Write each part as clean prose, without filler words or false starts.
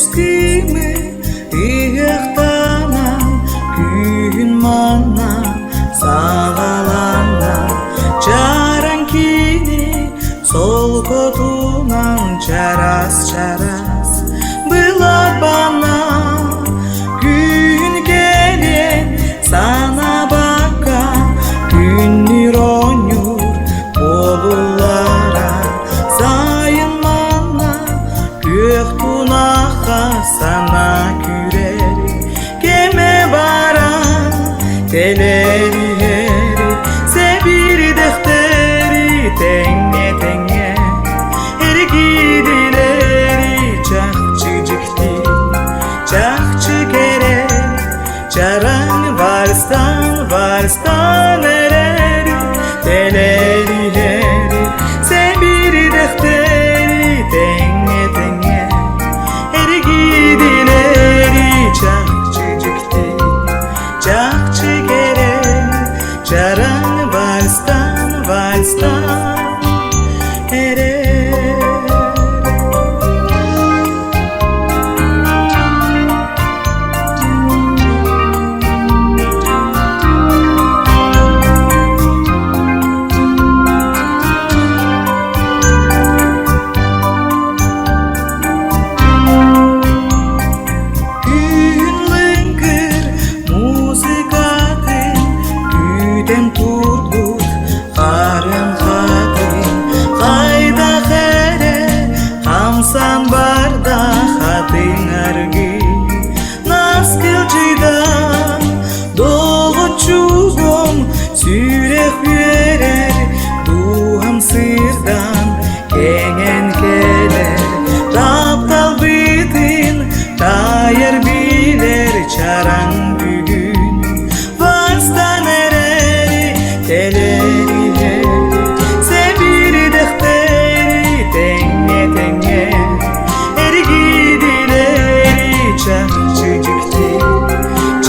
Eskimi iyektanan gün manna sağalana Çarankini sol kotunan çaras Bila bana gün gelen sana bakan Gün nironyur bolullara sayınmana Gök tunağa sana kürer Geme baran teleri heri Sebir defteri tenge tenge Her gidileri çakçıcıktı Çakçı kere Çaran varstan ereri Teleri heri Sebir defteri tenge tenge Her gidileri çakçıcıktı Çakçı kere Çaran varstan ereri San barda hatin argi Naskılcıda Doğu çuğum Sürek verer Duham sırdan Kengen keler Raptal bitin Tayar biler Çaran bugün Varstan ereri Teleri heri Sebir defteri Tenge tenge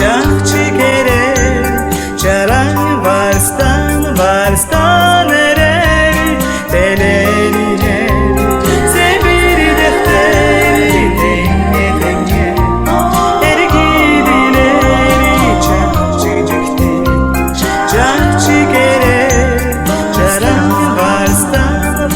Çakçı kere Çaran varstan ereri Teleri heri Sebir defteri tenge tenge Her gidileri çakçıcıktı Çakçı kere Çaran varstan